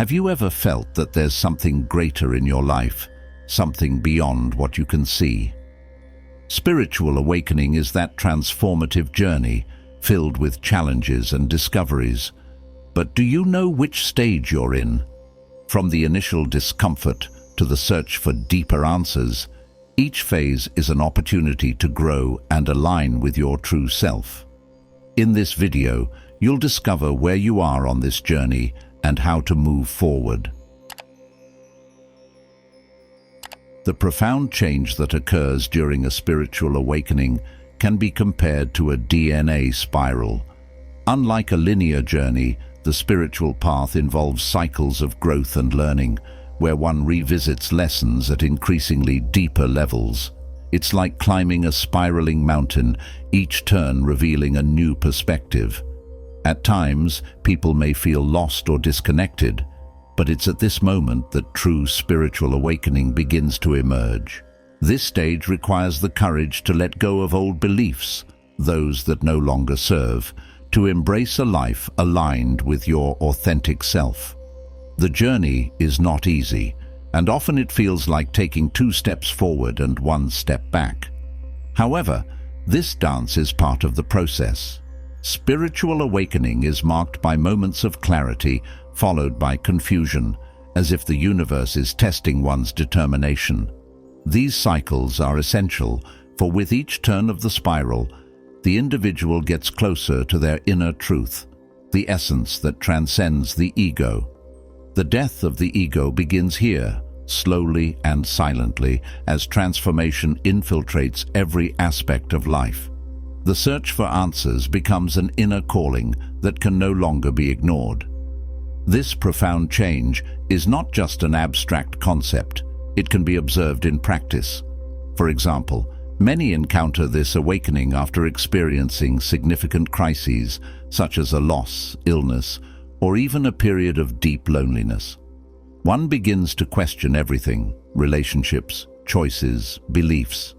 Have you ever felt that there's something greater in your life, something beyond what you can see? Spiritual awakening is that transformative journey, filled with challenges and discoveries. But do you know which stage you're in? From the initial discomfort to the search for deeper answers, each phase is an opportunity to grow and align with your true self. In this video, you'll discover where you are on this journey and how to move forward. The profound change that occurs during a spiritual awakening can be compared to a DNA spiral. Unlike a linear journey, the spiritual path involves cycles of growth and learning, where one revisits lessons at increasingly deeper levels. It's like climbing a spiraling mountain, each turn revealing a new perspective. At times, people may feel lost or disconnected, but it's at this moment that true spiritual awakening begins to emerge. This stage requires the courage to let go of old beliefs, those that no longer serve, to embrace a life aligned with your authentic self. The journey is not easy, and often it feels like taking 2 steps forward and 1 step back. However, this dance is part of the process. Spiritual awakening is marked by moments of clarity, followed by confusion, as if the universe is testing one's determination. These cycles are essential, for with each turn of the spiral, the individual gets closer to their inner truth, the essence that transcends the ego. The death of the ego begins here, slowly and silently, as transformation infiltrates every aspect of life. The search for answers becomes an inner calling that can no longer be ignored. This profound change is not just an abstract concept, it can be observed in practice. For example, many encounter this awakening after experiencing significant crises, such as a loss, illness, or even a period of deep loneliness. One begins to question everything: relationships, choices, beliefs.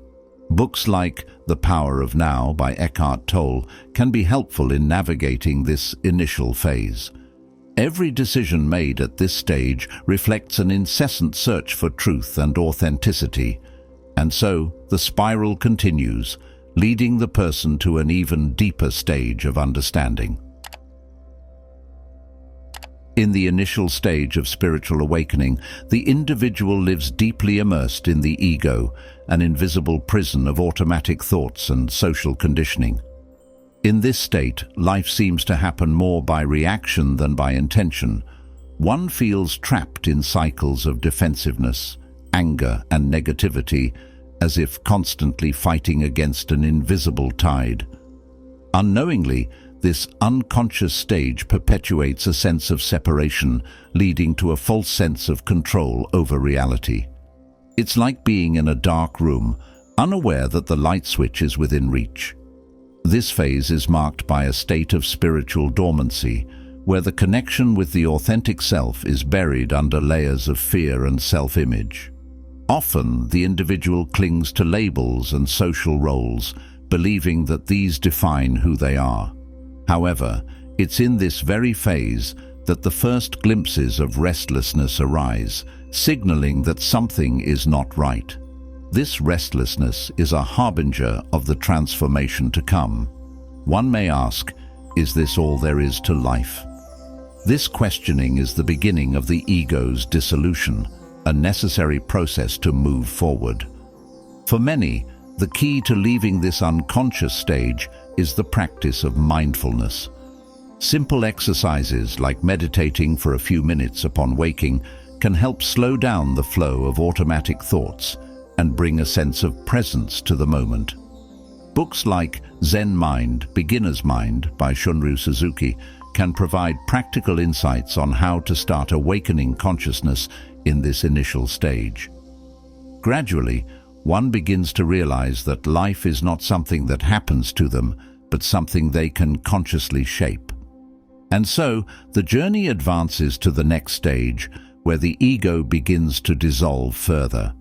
Books like The Power of Now by Eckhart Tolle can be helpful in navigating this initial phase. Every decision made at this stage reflects an incessant search for truth and authenticity, and so the spiral continues, leading the person to an even deeper stage of understanding. In the initial stage of spiritual awakening, the individual lives deeply immersed in the ego, an invisible prison of automatic thoughts and social conditioning. In this state, life seems to happen more by reaction than by intention. One feels trapped in cycles of defensiveness, anger, and negativity, as if constantly fighting against an invisible tide. Unknowingly, this unconscious stage perpetuates a sense of separation, leading to a false sense of control over reality. It's like being in a dark room, unaware that the light switch is within reach. This phase is marked by a state of spiritual dormancy, where the connection with the authentic self is buried under layers of fear and self-image. Often, the individual clings to labels and social roles, believing that these define who they are. However, it's in this very phase that the first glimpses of restlessness arise, signaling that something is not right. This restlessness is a harbinger of the transformation to come. One may ask, is this all there is to life? This questioning is the beginning of the ego's dissolution, a necessary process to move forward. For many, the key to leaving this unconscious stage is the practice of mindfulness. Simple exercises like meditating for a few minutes upon waking can help slow down the flow of automatic thoughts and bring a sense of presence to the moment. Books like Zen Mind, Beginner's Mind by Shunryu Suzuki can provide practical insights on how to start awakening consciousness in this initial stage. Gradually, one begins to realize that life is not something that happens to them, but something they can consciously shape. And so, the journey advances to the next stage, where the ego begins to dissolve further.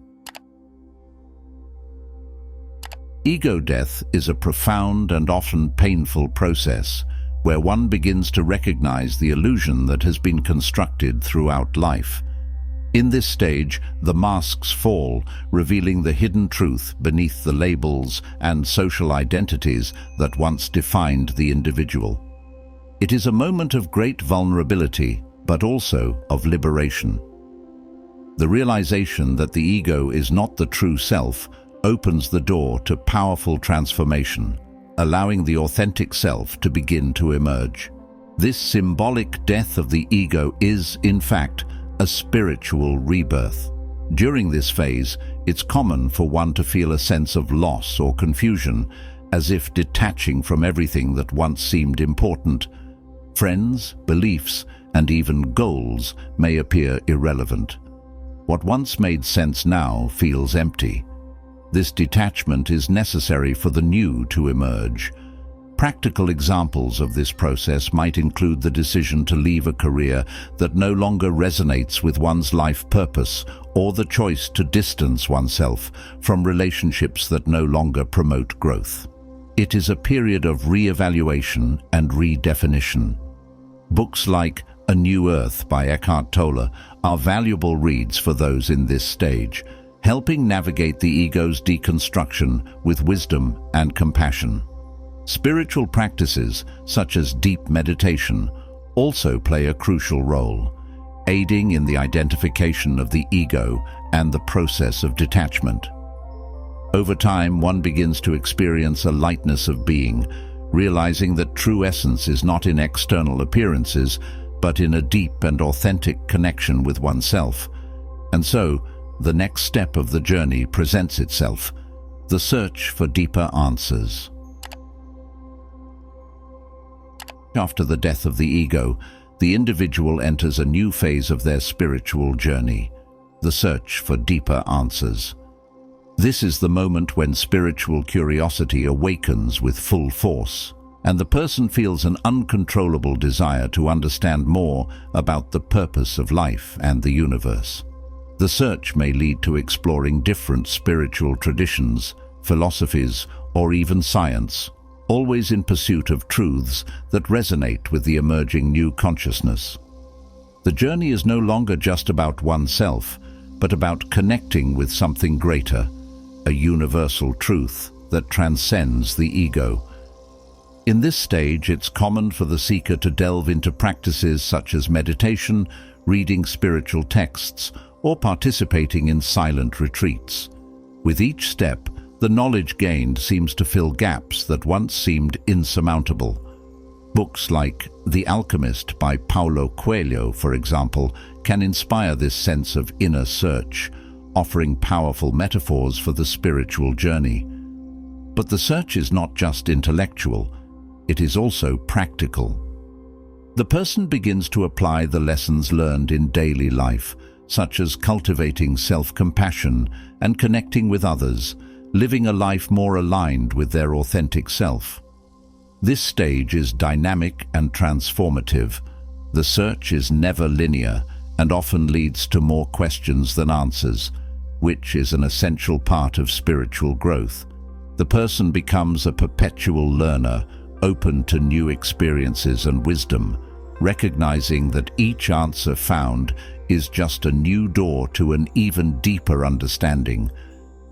Ego death is a profound and often painful process, where one begins to recognize the illusion that has been constructed throughout life. In this stage, the masks fall, revealing the hidden truth beneath the labels and social identities that once defined the individual. It is a moment of great vulnerability, but also of liberation. The realization that the ego is not the true self opens the door to powerful transformation, allowing the authentic self to begin to emerge. This symbolic death of the ego is, in fact, a spiritual rebirth. During this phase, it's common for one to feel a sense of loss or confusion, as if detaching from everything that once seemed important. Friends, beliefs, and even goals may appear irrelevant. What once made sense now feels empty. This detachment is necessary for the new to emerge. Practical examples of this process might include the decision to leave a career that no longer resonates with one's life purpose, or the choice to distance oneself from relationships that no longer promote growth. It is a period of re-evaluation and redefinition. Books like A New Earth by Eckhart Tolle are valuable reads for those in this stage, helping navigate the ego's deconstruction with wisdom and compassion. Spiritual practices, such as deep meditation, also play a crucial role, aiding in the identification of the ego and the process of detachment. Over time, one begins to experience a lightness of being, realizing that true essence is not in external appearances, but in a deep and authentic connection with oneself. And so, the next step of the journey presents itself, the search for deeper answers. After the death of the ego, the individual enters a new phase of their spiritual journey, the search for deeper answers. This is the moment when spiritual curiosity awakens with full force, and the person feels an uncontrollable desire to understand more about the purpose of life and the universe. The search may lead to exploring different spiritual traditions, philosophies, or even science, always in pursuit of truths that resonate with the emerging new consciousness. The journey is no longer just about oneself, but about connecting with something greater, a universal truth that transcends the ego. In this stage, it's common for the seeker to delve into practices such as meditation, reading spiritual texts, or participating in silent retreats. With each step, the knowledge gained seems to fill gaps that once seemed insurmountable. Books like The Alchemist by Paulo Coelho, for example, can inspire this sense of inner search, offering powerful metaphors for the spiritual journey. But the search is not just intellectual, it is also practical. The person begins to apply the lessons learned in daily life, such as cultivating self-compassion and connecting with others, living a life more aligned with their authentic self. This stage is dynamic and transformative. The search is never linear and often leads to more questions than answers, which is an essential part of spiritual growth. The person becomes a perpetual learner, open to new experiences and wisdom, recognizing that each answer found is just a new door to an even deeper understanding.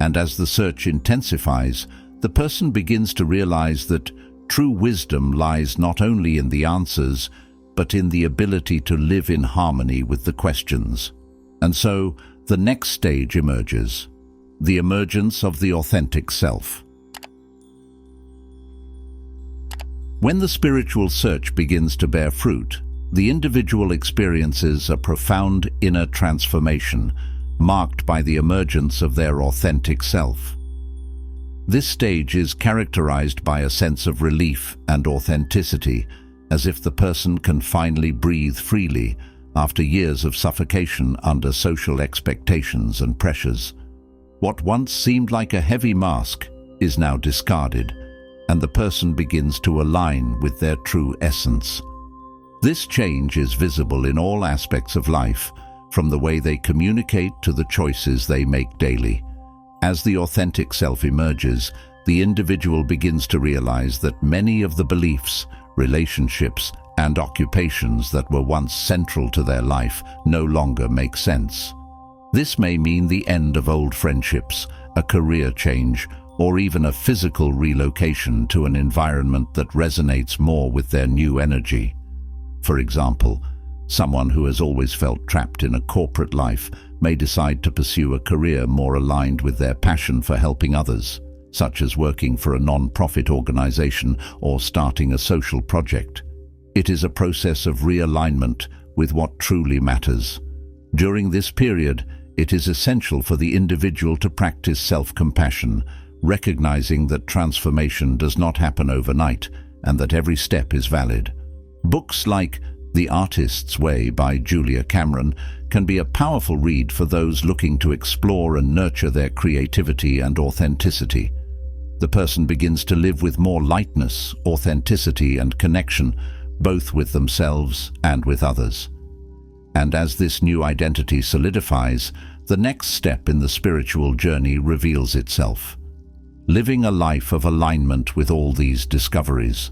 And as the search intensifies, the person begins to realize that true wisdom lies not only in the answers, but in the ability to live in harmony with the questions. And so, the next stage emerges, the emergence of the authentic self. When the spiritual search begins to bear fruit, the individual experiences a profound inner transformation, marked by the emergence of their authentic self. This stage is characterized by a sense of relief and authenticity, as if the person can finally breathe freely after years of suffocation under social expectations and pressures. What once seemed like a heavy mask is now discarded, and the person begins to align with their true essence. This change is visible in all aspects of life, from the way they communicate to the choices they make daily. As the authentic self emerges, the individual begins to realize that many of the beliefs, relationships, and occupations that were once central to their life no longer make sense. This may mean the end of old friendships, a career change, or even a physical relocation to an environment that resonates more with their new energy. For example, someone who has always felt trapped in a corporate life may decide to pursue a career more aligned with their passion for helping others, such as working for a non-profit organization or starting a social project. It is a process of realignment with what truly matters. During this period, it is essential for the individual to practice self-compassion, recognizing that transformation does not happen overnight and that every step is valid. Books like The Artist's Way by Julia Cameron can be a powerful read for those looking to explore and nurture their creativity and authenticity. The person begins to live with more lightness, authenticity, and connection, both with themselves and with others. And as this new identity solidifies, the next step in the spiritual journey reveals itself. Living a life of alignment with all these discoveries.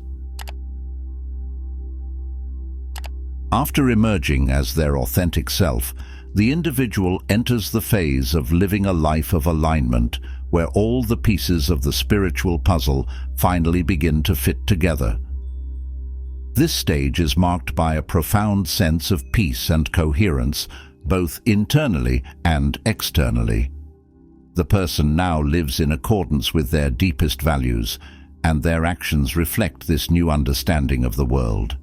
After emerging as their authentic self, the individual enters the phase of living a life of alignment, where all the pieces of the spiritual puzzle finally begin to fit together. This stage is marked by a profound sense of peace and coherence, both internally and externally. The person now lives in accordance with their deepest values, and their actions reflect this new understanding of the world.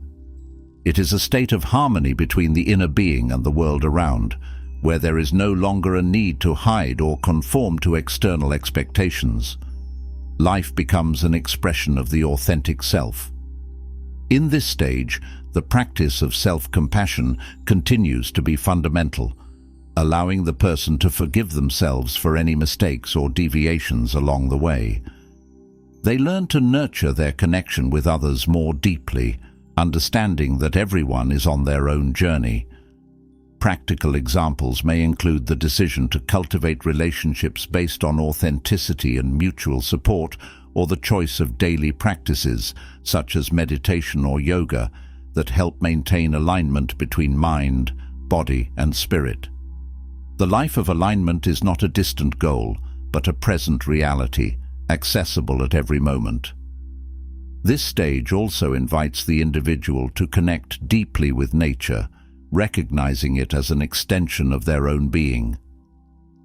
It is a state of harmony between the inner being and the world around, where there is no longer a need to hide or conform to external expectations. Life becomes an expression of the authentic self. In this stage, the practice of self-compassion continues to be fundamental, allowing the person to forgive themselves for any mistakes or deviations along the way. They learn to nurture their connection with others more deeply, understanding that everyone is on their own journey. Practical examples may include the decision to cultivate relationships based on authenticity and mutual support, or the choice of daily practices, such as meditation or yoga, that help maintain alignment between mind, body, and spirit. The life of alignment is not a distant goal, but a present reality, accessible at every moment. This stage also invites the individual to connect deeply with nature, recognizing it as an extension of their own being.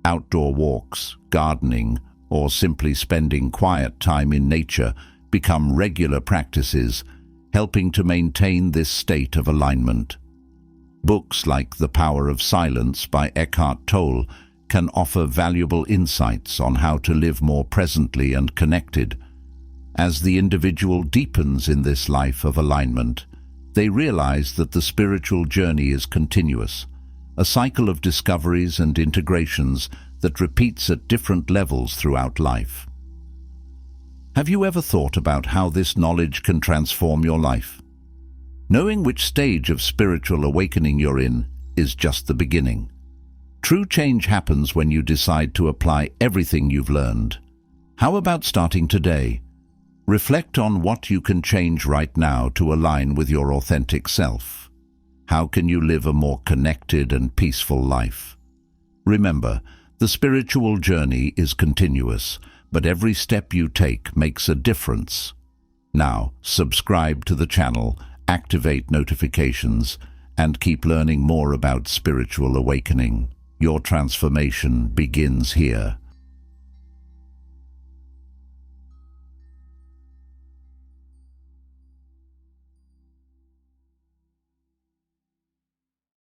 Outdoor walks, gardening, or simply spending quiet time in nature become regular practices, helping to maintain this state of alignment. Books like The Power of Silence by Eckhart Tolle can offer valuable insights on how to live more presently and connected. As the individual deepens in this life of alignment, they realize that the spiritual journey is continuous, a cycle of discoveries and integrations that repeats at different levels throughout life. Have you ever thought about how this knowledge can transform your life? Knowing which stage of spiritual awakening you're in is just the beginning. True change happens when you decide to apply everything you've learned. How about starting today? Reflect on what you can change right now to align with your authentic self. How can you live a more connected and peaceful life? Remember, the spiritual journey is continuous, but every step you take makes a difference. Now, subscribe to the channel, activate notifications, and keep learning more about spiritual awakening. Your transformation begins here.